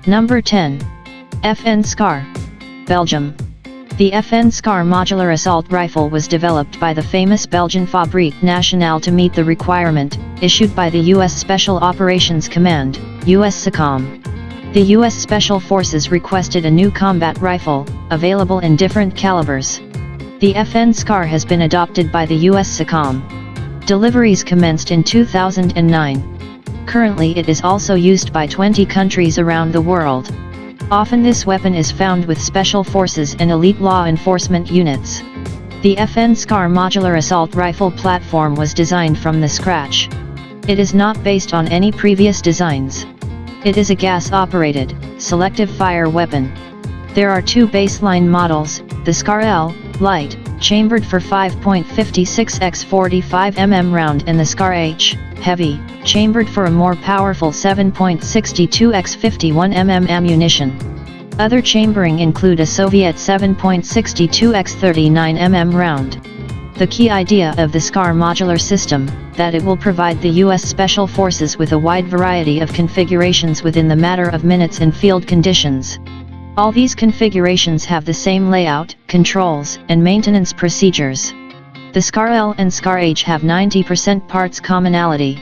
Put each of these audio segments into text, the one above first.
Number 10. FN SCAR, Belgium. The FN SCAR modular assault rifle was developed by the famous Belgian Fabrique Nationale to meet the requirement, issued by the U.S. Special Operations Command, USSOCOM. The U.S. Special Forces requested a new combat rifle, available in different calibers. The FN SCAR has been adopted by the USSOCOM. Deliveries commenced in 2009. Currently it is also used by 20 countries around the world. Often this weapon is found with special forces and elite law enforcement units. The FN SCAR modular assault rifle platform was designed from the scratch. It is not based on any previous designs. It is a gas-operated, selective fire weapon. There are two baseline models, the SCAR L, light, chambered for 5.56 x 45 mm round, and the SCAR H, heavy, chambered for a more powerful 7.62 x 51 mm ammunition. Other chambering include a Soviet 7.62 x 39 mm round. The key idea of the SCAR modular system, that it will provide the U.S. Special Forces with a wide variety of configurations within the matter of minutes in field conditions. All these configurations have the same layout, controls, and maintenance procedures. The SCAR L and SCAR H have 90% parts commonality.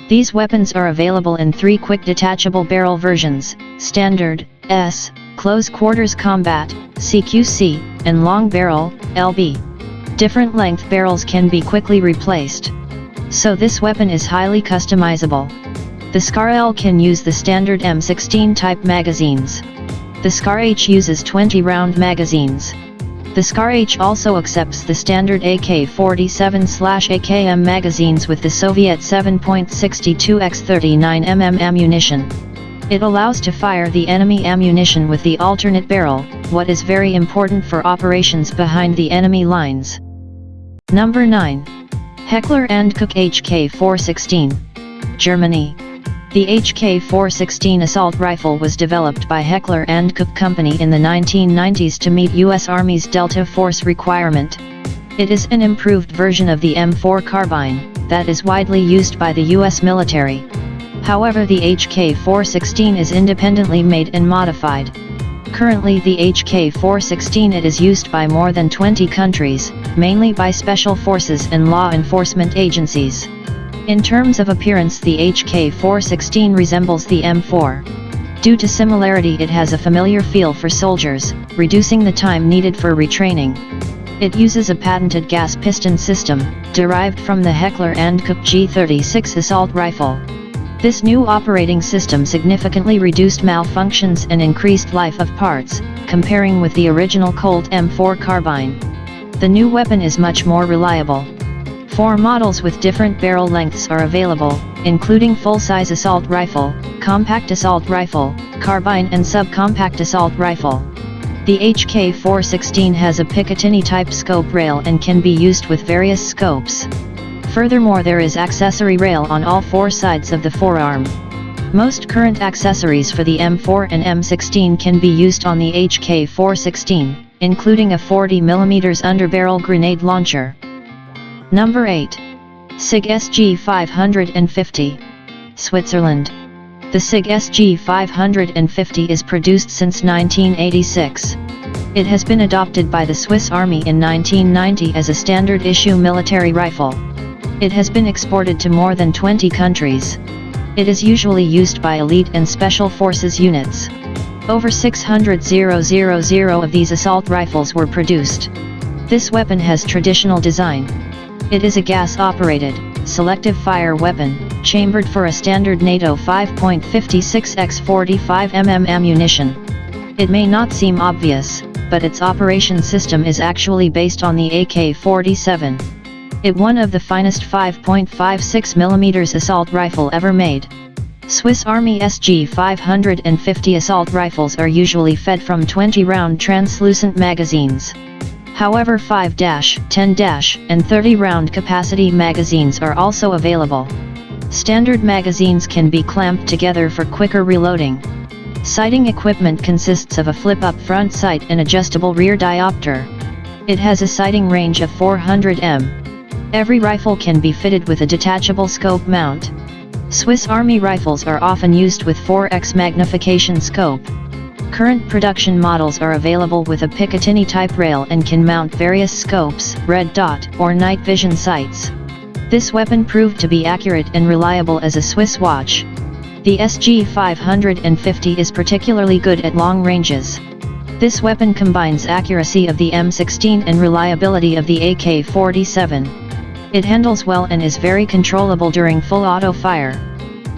These weapons are available in 3 quick detachable barrel versions, Standard, S, Close Quarters Combat, CQC, and Long Barrel, LB. Different length barrels can be quickly replaced. So this weapon is highly customizable. The SCAR L can use the standard M16 type magazines. The SCAR H uses 20-round magazines. The SCAR H also accepts the standard AK-47/AKM magazines with the Soviet 7.62 x 39 mm ammunition. It allows to fire the enemy ammunition with the alternate barrel, what is very important for operations behind the enemy lines. Number 9. Heckler & Koch HK416, Germany. The HK416 assault rifle was developed by Heckler & Koch Company in the 1990s to meet U.S. Army's Delta Force requirement. It is an improved version of the M4 carbine, that is widely used by the U.S. military. However, the HK416 is independently made and modified. Currently the HK416 it is used by more than 20 countries, mainly by special forces and law enforcement agencies. In terms of appearance, the HK416 resembles the M4. Due to similarity, it has a familiar feel for soldiers, reducing the time needed for retraining. It uses a patented gas piston system, derived from the Heckler & Koch G36 assault rifle. This new operating system significantly reduced malfunctions and increased life of parts, comparing with the original Colt M4 carbine. The new weapon is much more reliable. 4 models with different barrel lengths are available, including full-size assault rifle, compact assault rifle, carbine and subcompact assault rifle. The HK416 has a Picatinny-type scope rail and can be used with various scopes. Furthermore, there is accessory rail on all 4 sides of the forearm. Most current accessories for the M4 and M16 can be used on the HK416, including a 40mm underbarrel grenade launcher. Number 8. SIG SG550, Switzerland. The SIG SG550 is produced since 1986. It has been adopted by the Swiss Army in 1990 as a standard issue military rifle. It has been exported to more than 20 countries. It is usually used by elite and special forces units. Over 600,000 of these assault rifles were produced. This weapon has traditional design. It is a gas-operated, selective fire weapon, chambered for a standard NATO 5.56 x 45 mm ammunition. It may not seem obvious, but its operation system is actually based on the AK-47. It one of the finest 5.56mm assault rifle ever made. Swiss Army SG550 assault rifles are usually fed from 20-round translucent magazines. However, 5-, 10-, and 30-round capacity magazines are also available. Standard magazines can be clamped together for quicker reloading. Sighting equipment consists of a flip-up front sight and adjustable rear diopter. It has a sighting range of 400 m. Every rifle can be fitted with a detachable scope mount. Swiss Army rifles are often used with 4x magnification scope. Current production models are available with a Picatinny type rail and can mount various scopes, red dot, or night vision sights. This weapon proved to be accurate and reliable as a Swiss watch. The SG 550 is particularly good at long ranges. This weapon combines accuracy of the M16 and reliability of the AK-47. It handles well and is very controllable during full auto fire.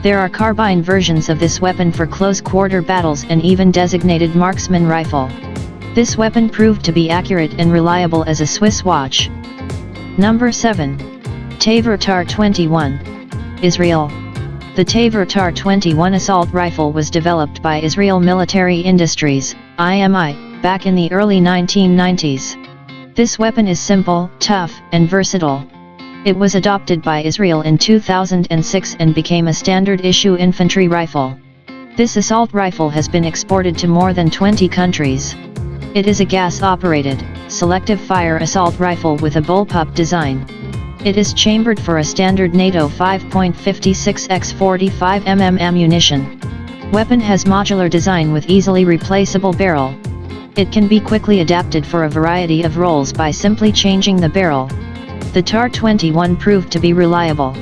There are carbine versions of this weapon for close-quarter battles and even designated marksman rifle. This weapon proved to be accurate and reliable as a Swiss watch. Number 7. Tavor TAR-21. Israel. The Tavor TAR-21 assault rifle was developed by Israel Military Industries, IMI, back in the early 1990s. This weapon is simple, tough, and versatile. It was adopted by Israel in 2006 and became a standard-issue infantry rifle. This assault rifle has been exported to more than 20 countries. It is a gas-operated, selective fire assault rifle with a bullpup design. It is chambered for a standard NATO 5.56x45 mm ammunition. Weapon has modular design with easily replaceable barrel. It can be quickly adapted for a variety of roles by simply changing the barrel. The TAR-21 proved to be reliable.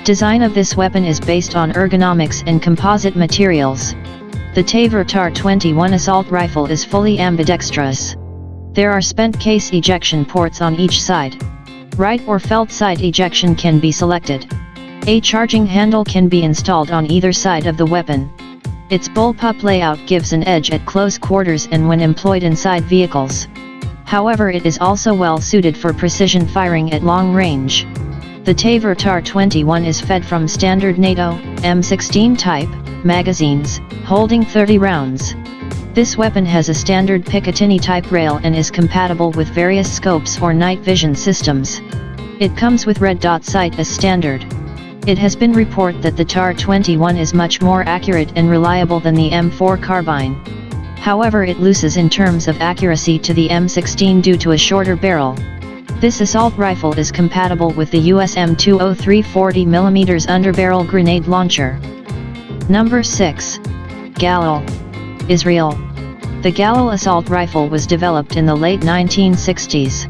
Design of this weapon is based on ergonomics and composite materials. The Tavor TAR-21 assault rifle is fully ambidextrous. There are spent case ejection ports on each side. Right or felt side ejection can be selected. A charging handle can be installed on either side of the weapon. Its bullpup layout gives an edge at close quarters and when employed inside vehicles. However, it is also well suited for precision firing at long range. The Tavor TAR-21 is fed from standard NATO, M16 type, magazines, holding 30 rounds. This weapon has a standard Picatinny type rail and is compatible with various scopes or night vision systems. It comes with red dot sight as standard. It has been reported that the TAR-21 is much more accurate and reliable than the M4 carbine. However, it loses in terms of accuracy to the M16 due to a shorter barrel. This assault rifle is compatible with the US M203 40mm underbarrel grenade launcher. Number 6. Galil. Israel. The Galil assault rifle was developed in the late 1960s.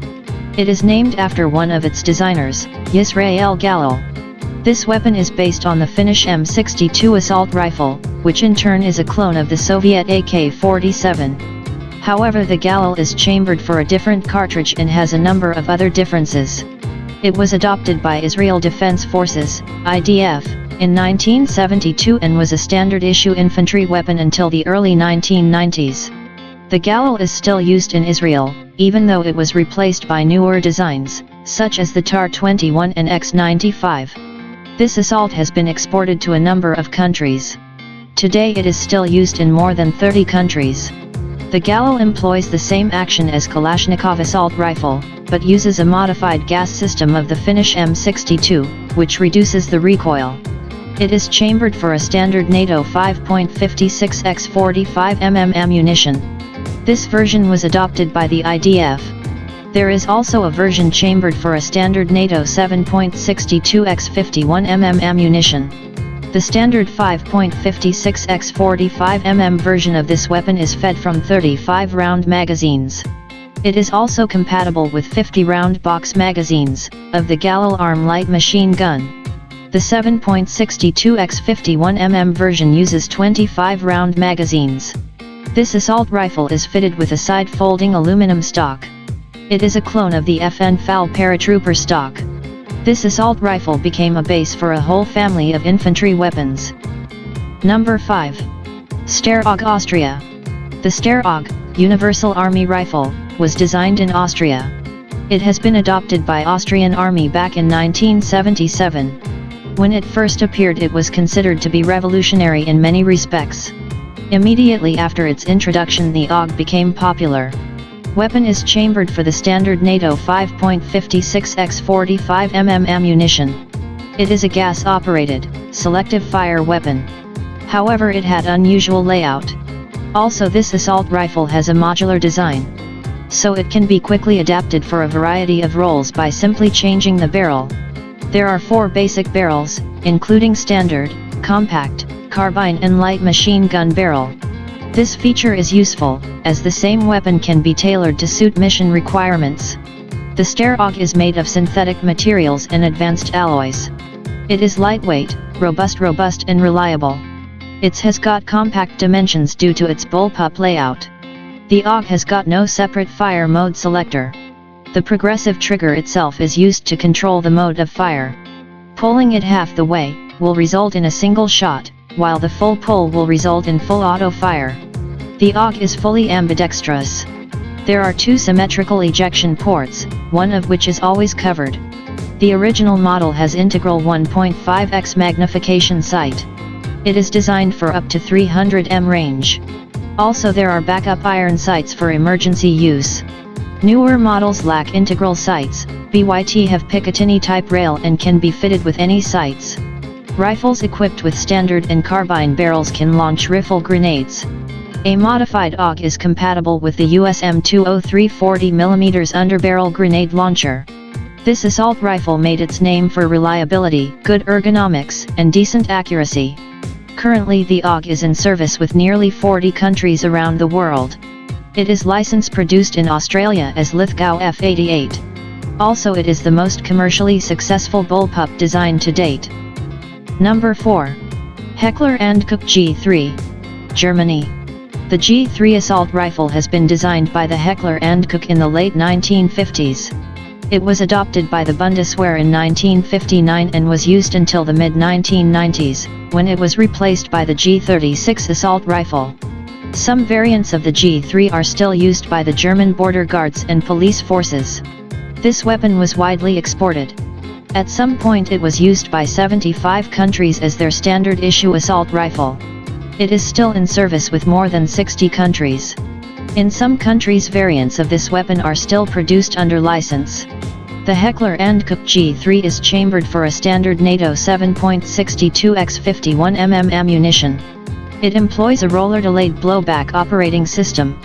It is named after one of its designers, Yisrael Galil. This weapon is based on the Finnish M62 assault rifle, which in turn is a clone of the Soviet AK-47. However, the Galil is chambered for a different cartridge and has a number of other differences. It was adopted by Israel Defense Forces, IDF, in 1972 and was a standard-issue infantry weapon until the early 1990s. The Galil is still used in Israel, even though it was replaced by newer designs, such as the TAR-21 and X-95. This assault has been exported to a number of countries. Today it is still used in more than 30 countries. The Galil employs the same action as Kalashnikov assault rifle, but uses a modified gas system of the Finnish M62, which reduces the recoil. It is chambered for a standard NATO 5.56x45 mm ammunition. This version was adopted by the IDF. There is also a version chambered for a standard NATO 7.62x51 mm ammunition. The standard 5.56x45 mm version of this weapon is fed from 35-round magazines. It is also compatible with 50-round box magazines, of the Galil arm light machine gun. The 7.62x51 mm version uses 25-round magazines. This assault rifle is fitted with a side-folding aluminum stock. It is a clone of the FN FAL paratrooper stock. This assault rifle became a base for a whole family of infantry weapons. Number 5. Steyr-AUG Austria. The Steyr-AUG, Universal Army Rifle, was designed in Austria. It has been adopted by Austrian Army back in 1977. When it first appeared, it was considered to be revolutionary in many respects. Immediately after its introduction, the AUG became popular. Weapon is chambered for the standard NATO 5.56x45 mm ammunition. It is a gas-operated, selective fire weapon. However, it had unusual layout. Also, this assault rifle has a modular design. So it can be quickly adapted for a variety of roles by simply changing the barrel. There are 4 basic barrels, including standard, compact, carbine and light machine gun barrel. This feature is useful, as the same weapon can be tailored to suit mission requirements. The Steyr AUG is made of synthetic materials and advanced alloys. It is lightweight, robust and reliable. It has got compact dimensions due to its bullpup layout. The AUG has got no separate fire mode selector. The progressive trigger itself is used to control the mode of fire. Pulling it half the way will result in a single shot, while the full pull will result in full auto fire. The AUG is fully ambidextrous. There are two symmetrical ejection ports, one of which is always covered. The original model has integral 1.5x magnification sight. It is designed for up to 300 m range. Also there are backup iron sights for emergency use. Newer models lack integral sights, BYT have Picatinny type rail and can be fitted with any sights. Rifles equipped with standard and carbine barrels can launch rifle grenades. A modified AUG is compatible with the US M203 40mm underbarrel grenade launcher. This assault rifle made its name for reliability, good ergonomics, and decent accuracy. Currently the AUG is in service with nearly 40 countries around the world. It is license produced in Australia as Lithgow F88. Also it is the most commercially successful bullpup design to date. Number 4. Heckler & Koch G3, Germany. The G3 assault rifle has been designed by the Heckler & Koch in the late 1950s. It was adopted by the Bundeswehr in 1959 and was used until the mid-1990s, when it was replaced by the G36 assault rifle. Some variants of the G3 are still used by the German border guards and police forces. This weapon was widely exported. At some point it was used by 75 countries as their standard issue assault rifle. It is still in service with more than 60 countries. In some countries variants of this weapon are still produced under license. The Heckler & Koch G3 is chambered for a standard NATO 7.62x 51mm ammunition. It employs a roller-delayed blowback operating system.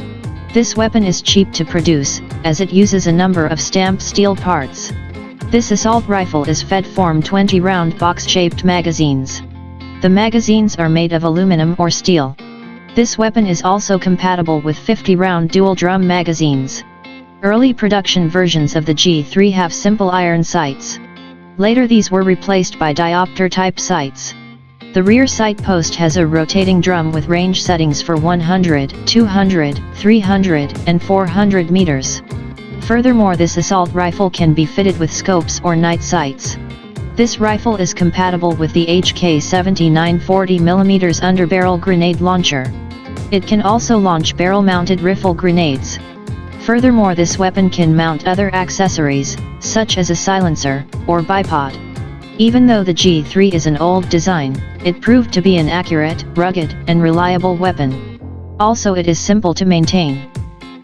This weapon is cheap to produce, as it uses a number of stamped steel parts. This assault rifle is fed from 20-round box-shaped magazines. The magazines are made of aluminum or steel. This weapon is also compatible with 50-round dual-drum magazines. Early production versions of the G3 have simple iron sights. Later these were replaced by diopter-type sights. The rear sight post has a rotating drum with range settings for 100, 200, 300, and 400 meters. Furthermore, this assault rifle can be fitted with scopes or night sights. This rifle is compatible with the HK-79 40mm underbarrel grenade launcher. It can also launch barrel-mounted rifle grenades. Furthermore, this weapon can mount other accessories, such as a silencer, or bipod. Even though the G3 is an old design, it proved to be an accurate, rugged, and reliable weapon. Also it is simple to maintain.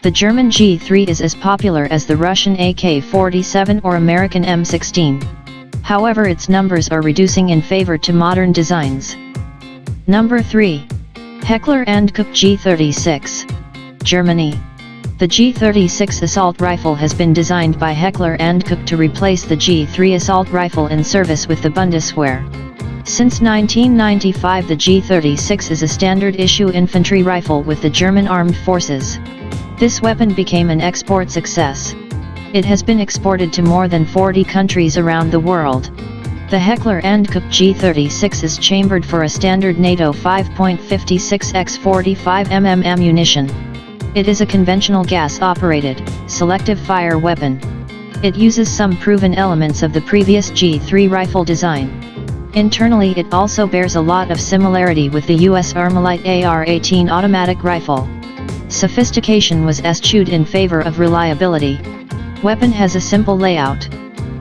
The German G3 is as popular as the Russian AK-47 or American M16. However, its numbers are reducing in favor to modern designs. Number 3. Heckler & Koch G36, Germany. The G36 assault rifle has been designed by Heckler & Koch to replace the G3 assault rifle in service with the Bundeswehr. Since 1995 the G36 is a standard issue infantry rifle with the German armed forces. This weapon became an export success. It has been exported to more than 40 countries around the world. The Heckler & Koch G36 is chambered for a standard NATO 5.56x 45mm ammunition. It is a conventional gas-operated, selective fire weapon. It uses some proven elements of the previous G3 rifle design. Internally it also bears a lot of similarity with the US Armalite AR-18 automatic rifle. Sophistication was eschewed in favor of reliability. Weapon has a simple layout.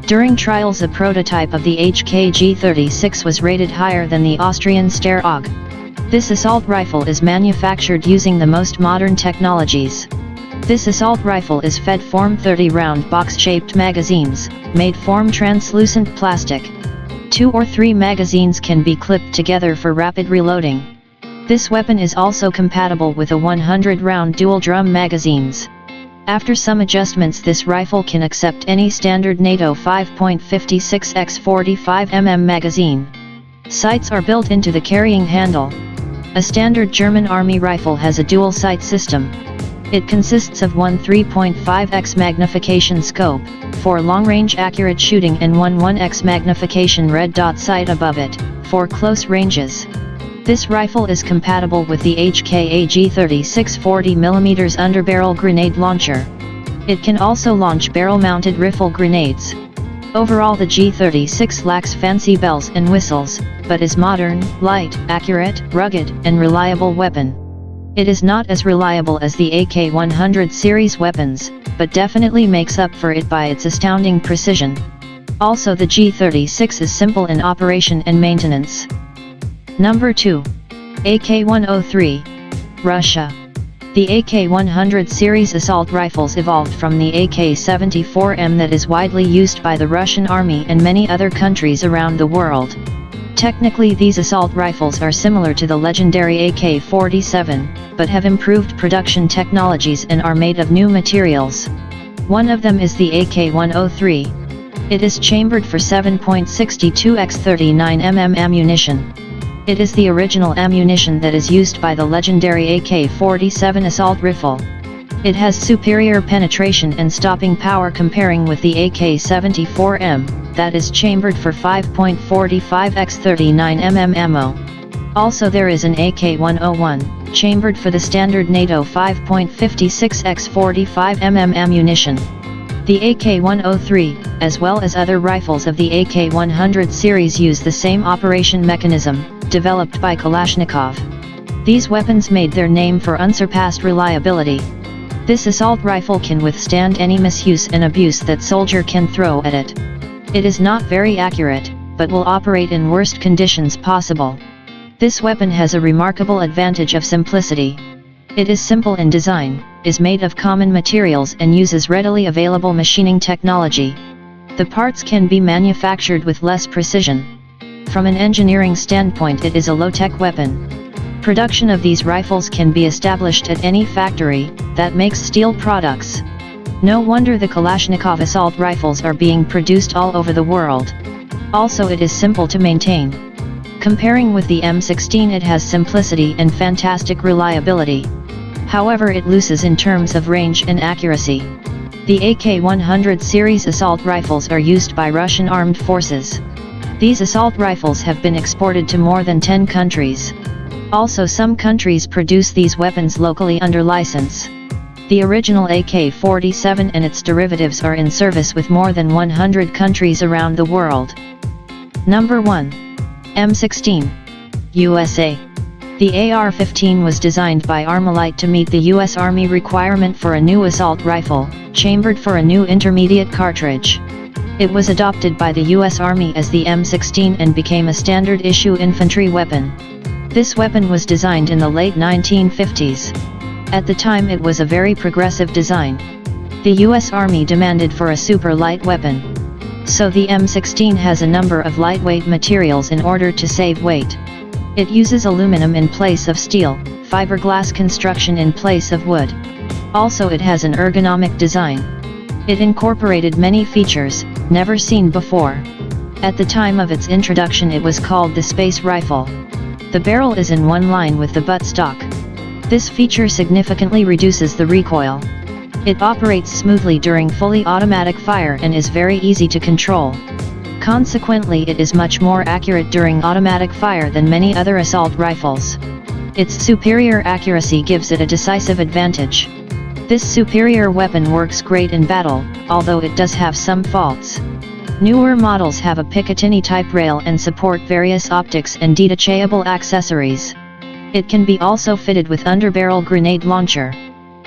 During trials a prototype of the HK G36 was rated higher than the Austrian Steyr AUG. This assault rifle is manufactured using the most modern technologies. This assault rifle is fed from 30-round box-shaped magazines, made from translucent plastic. 2 or 3 magazines can be clipped together for rapid reloading. This weapon is also compatible with a 100-round dual-drum magazines. After some adjustments this rifle can accept any standard NATO 5.56x 45mm magazine. Sights are built into the carrying handle. A standard German Army rifle has a dual sight system. It consists of one 3.5x magnification scope, 4 long-range accurate shooting and one 1x magnification red dot sight above it, for close ranges. This rifle is compatible with the HKA G36 40mm underbarrel grenade launcher. It can also launch barrel-mounted rifle grenades. Overall, the G36 lacks fancy bells and whistles, but is modern, light, accurate, rugged, and reliable weapon. It is not as reliable as the AK-100 series weapons, but definitely makes up for it by its astounding precision. Also, the G36 is simple in operation and maintenance. Number 2. AK-103, Russia. The AK-100 series assault rifles evolved from the AK-74M that is widely used by the Russian Army and many other countries around the world. Technically, these assault rifles are similar to the legendary AK-47, but have improved production technologies and are made of new materials. One of them is the AK-103. It is chambered for 7.62x39mm ammunition. It is the original ammunition that is used by the legendary AK-47 assault rifle. It has superior penetration and stopping power comparing with the AK-74M, that is chambered for 5.45x39mm ammo. Also, there is an AK-101, chambered for the standard NATO 5.56x45mm ammunition. The AK-103, as well as other rifles of the AK-100 series, use the same operation mechanism, developed by Kalashnikov. These weapons made their name for unsurpassed reliability. This assault rifle can withstand any misuse and abuse that soldier can throw at it. It is not very accurate, but will operate in worst conditions possible. This weapon has a remarkable advantage of simplicity. It is simple in design, is made of common materials and uses readily available machining technology. The parts can be manufactured with less precision. From an engineering standpoint, it is a low-tech weapon. Production of these rifles can be established at any factory that makes steel products. No wonder the Kalashnikov assault rifles are being produced all over the world. Also, it is simple to maintain. Comparing with the M16, it has simplicity and fantastic reliability. However, it loses in terms of range and accuracy. The AK-100 series assault rifles are used by Russian armed forces. These assault rifles have been exported to more than 10 countries. Also, some countries produce these weapons locally under license. The original AK-47 and its derivatives are in service with more than 100 countries around the world. Number 1. M16. USA. The AR-15 was designed by Armalite to meet the U.S. Army requirement for a new assault rifle, chambered for a new intermediate cartridge. It was adopted by the U.S. Army as the M16 and became a standard-issue infantry weapon. This weapon was designed in the late 1950s. At the time, it was a very progressive design. The U.S. Army demanded for a super light weapon. So the M16 has a number of lightweight materials in order to save weight. It uses aluminum in place of steel, fiberglass construction in place of wood. Also, it has an ergonomic design. It incorporated many features never seen before. At the time of its introduction, it was called the Space Rifle. The barrel is in one line with the buttstock. This feature significantly reduces the recoil. It operates smoothly during fully automatic fire and is very easy to control. Consequently, it is much more accurate during automatic fire than many other assault rifles. Its superior accuracy gives it a decisive advantage. This superior weapon works great in battle, although it does have some faults. Newer models have a Picatinny-type rail and support various optics and detachable accessories. It can be also fitted with underbarrel grenade launcher.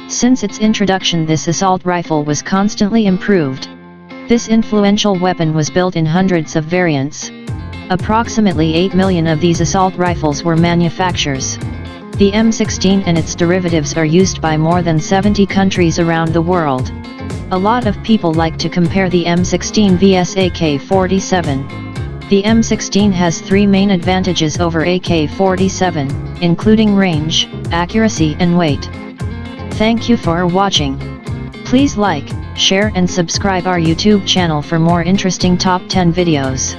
Since its introduction, this assault rifle was constantly improved. This influential weapon was built in hundreds of variants. Approximately 8 million of these assault rifles were manufactured. The M16 and its derivatives are used by more than 70 countries around the world. A lot of people like to compare the M16 vs AK-47. The M16 has 3 main advantages over AK-47, including range, accuracy and weight. Thank you for watching. Please like, share and subscribe our YouTube channel for more interesting top 10 videos.